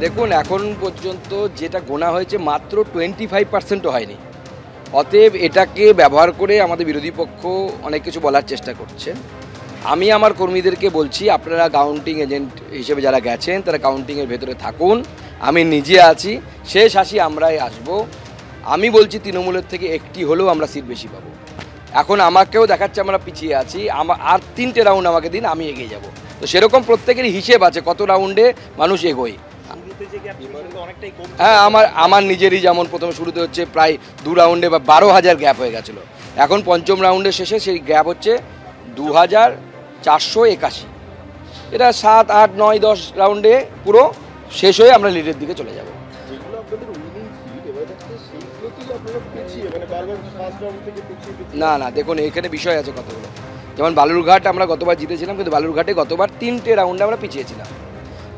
দেখুন, এখন পর্যন্ত যেটা গোনা হয়েছে মাত্র 25%ও হয়নি। অতএব এটাকে ব্যবহার করে আমাদের বিরোধী পক্ষ অনেক কিছু বলার চেষ্টা করছে। আমি আমার কর্মীদেরকে বলছি, আপনারা কাউন্টিং এজেন্ট হিসেবে যারা গেছেন তারা কাউন্টিংয়ের ভেতরে থাকুন। আমি নিজে আছি, শেষ হাসি আমরাই আসব। আমি বলছি তৃণমূলের থেকে একটি হলেও আমরা সিট বেশি পাবো। এখন আমাকেও দেখাচ্ছে আমরা পিছিয়ে আছি, আর 3টে রাউন্ড আমাকে দিন, আমি এগিয়ে যাব। তো সেরকম প্রত্যেকেরই হিসেব আছে কত রাউন্ডে মানুষ এগোয়। হ্যাঁ, আমার নিজেরই যেমন প্রথমে শুরুতে হচ্ছে প্রায় 2 রাউন্ডে বা 12,000 গ্যাপ হয়ে গেছিলো। এখন পঞ্চম রাউন্ডের শেষে সেই গ্যাপ হচ্ছে 2,481। এটা 7, 8, 9, 10 রাউন্ডে পুরো শেষ হয়ে আমরা লিডের দিকে চলে যাব। না না, দেখুন এখানে বিষয় আছে কতগুলো। যেমন বালুরঘাট আমরা গতবার জিতেছিলাম, কিন্তু বালুরঘাটে গতবার 3টে রাউন্ডে আমরা পিছিয়েছিলাম।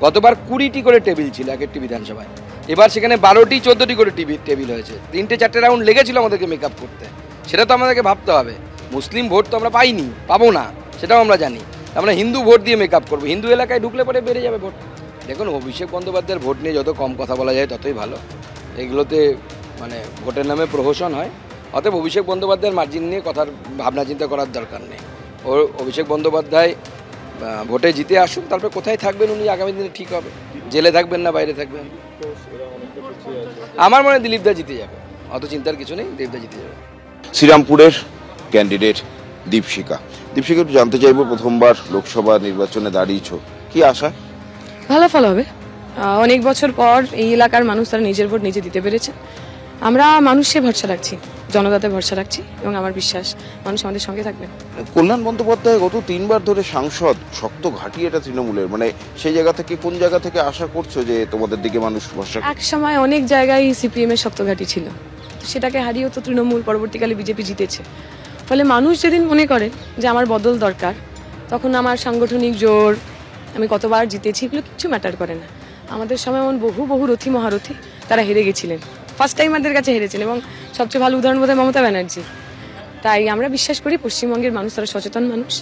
গতবার 20টি করে টেবিল ছিল এক একটি বিধানসভায়, এবার সেখানে 12টি 14টি করে টেবিল হয়েছে। 3-4টে রাউন্ড লেগেছিল আমাদেরকে মেকআপ করতে, সেটা তো আমাদেরকে ভাবতে হবে। মুসলিম ভোট তো আমরা পাইনি, পাবো না, সেটাও আমরা জানি। আমরা হিন্দু ভোট দিয়ে মেকআপ করবো, হিন্দু এলাকায় ঢুকলে পরে বেড়ে যাবে ভোট। দেখুন, অভিষেক বন্দ্যোপাধ্যায়ের ভোট নিয়ে যত কম কথা বলা যায় ততই ভালো। এগুলোতে মানে ভোটের নামে প্রহসন হয়। অতএব অভিষেক বন্দ্যোপাধ্যায়ের মার্জিন নিয়ে কথার ভাবনা চিন্তা করার দরকার নেই। অভিষেক বন্দ্যোপাধ্যায় ভোটে জিতে আসুন, তারপরে কোথায় থাকবেন উনি আগামী দিনে ঠিক হবে। জেলে থাকবেন না বাইরে থাকবেন। আমার মনে হয় দিলীপদা জিতে যাবে, অত চিন্তার কিছু নেই, দিলীপদা জিতে যাবে। শ্রীরামপুরের ক্যান্ডিডেট দীপশিখা একটু জানতে চাইবো, প্রথমবার লোকসভা নির্বাচনে দাঁড়িয়েছ, কি আশা? ভালো ফল হবে। অনেক বছর পর এই এলাকার মানুষ তারা নিজের ভোট নিজে দিতে পেরেছে। আমরা মানুষে ভরসা রাখছি, জনতাতে ভরসা রাখছি, এবং আমার বিশ্বাস মানুষ আমাদের সঙ্গে থাকবেন। কল্যাণ বন্দ্যোপাধ্যায় গত 3বার ধরে সাংসদ, শক্ত ঘাঁটি এটা তৃণমূলের, মানে সেই জায়গা থেকে কোন জায়গা থেকে আশা করছো যে তোমাদের দিকে মানুষ ভরসা? এক সময় অনেক জায়গায় সিপিএম এর শক্ত ঘাঁটি ছিল, সেটাকে হারিয়েও তো তৃণমূল, পরবর্তীকালে বিজেপি জিতেছে। ফলে মানুষ যেদিন মনে করেন যে আমার বদল দরকার, তখন আমার সাংগঠনিক জোর, আমি কতবার জিতেছি, এগুলো কিছু ম্যাটার করে না। আমাদের সময় এমন বহু রথী মহারথী তারা হেরে গেছিলেন, ফার্স্ট টাইম আমাদের কাছে হেরেছেন, এবং সবচেয়ে ভালো উদাহরণ বোধহয় মমতা ব্যানার্জি। তাই আমরা বিশ্বাস করি পশ্চিমবঙ্গের মানুষ তারা সচেতন মানুষ,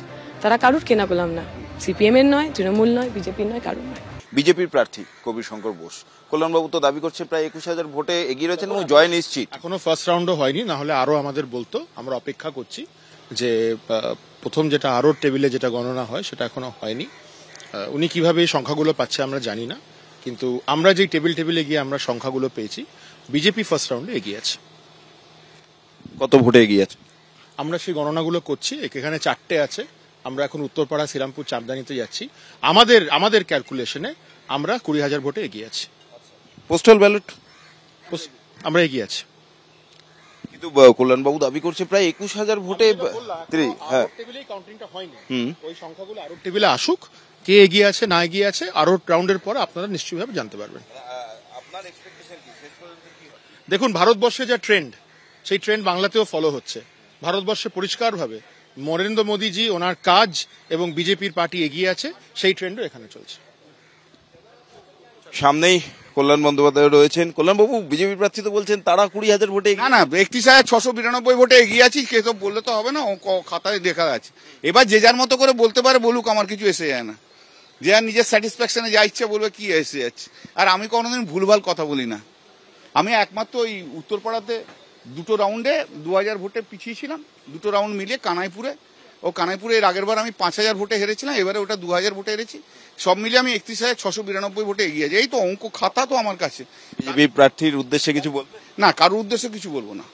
তারা কারুর কেনা গোলাম না, সিপিএম এর নয়, তৃণমূল নয়, বিজেপির নয়, কারুর নয়। বিজেপির প্রার্থী কবির শঙ্কর বোস, কল্যাণবাবু তো দাবি করছে প্রায় 21,000 ভোটে এগিয়ে রয়েছেন এবং জয় নিশ্চিত। এখনো ফার্স্ট রাউন্ডও হয়নি, না হলে আরো আমাদের বলতো। আমরা অপেক্ষা করছি যে প্রথম যেটা আরো টেবিলে যেটা গণনা হয় সেটা এখনো হয়নি। উনি কিভাবে এই সংখ্যাগুলো পাচ্ছে আমরা জানি না, কিন্তু আমরা যেই টেবিলে গিয়ে আমরা সংখ্যাগুলো পেয়েছি, বিজেপি ফার্স্ট রাউন্ডে এগিয়ে আছে। কত ভোটে এগিয়ে আছে? আমরা সেই গণনাগুলো করছি, এখানে 4টে আছে। আমরা এখন উত্তরপাড়া, শ্রীরামপুর, চাঁদদানিতে যাচ্ছি। আমাদের ক্যালকুলেশনে আমরা 20,000 ভোটে এগিয়ে আছি। পোস্টাল ব্যালট আমরা এগিয়ে আছি, কিন্তু কল্যাণবাবু দাবি করছে প্রায় 21,000 ভোটে। হ্যাঁ, কাউন্টিংটা হয়নি, ওই সংখ্যাগুলো আরো টেবিলে আসুক, কে এগিয়ে আছে না এগিয়ে আছে আরো রাউন্ডের পর আপনারা নিশ্চয়ইভাবে জানতে পারবেন। দেখুন, ভারতবর্ষে যা ট্রেন্ড, সেই ট্রেন্ড বাংলাতেও ফলো হচ্ছে। ভারতবর্ষে পরিষ্কারভাবে নরেন্দ্র মোদীজি, ওনার কাজ এবং বিজেপির পার্টি এগিয়ে আছে, সেই ট্রেন্ডও এখানে চলছে। সামনেই কল্যাণ বন্দ্যোপাধ্যায় রয়েছেন। কল্যাণবাবু, বিজেপি প্রার্থী তো বলছেন তারা 20,000 ভোটে। না, 31,692 ভোটে এগিয়ে আছি, কে তো বললে তো হবে না, খাতায় দেখা আছে। এবার যে যার মতো করে বলতে পারে, বলুক, আমার কিছু এসে যায় না। যে আর নিজের স্যাটিসফ্যাকশনে যা ইচ্ছে বলবে, কি এসে যাচ্ছে। আর আমি কোনোদিন ভুলভাল কথা বলি না। আমি একমাত্র ওই উত্তরপাড়াতে 2টো রাউন্ডে 2,000 ভোটে পিছিয়ে ছিলাম, 2টো রাউন্ড মিলিয়ে কানাইপুরে এর আগের বার আমি 5,000 ভোটে হেরেছিলাম, এবারে ওটা 2,000 ভোটে হেরেছি। সব মিলিয়ে আমি 31,692 ভোটে এগিয়ে আছি। এই তো অঙ্ক খাতা তো আমার কাছে। বিজেপি প্রার্থীর উদ্দেশ্যে কিছু বলবেন? না, কারোর উদ্দেশ্যে কিছু বলবো না।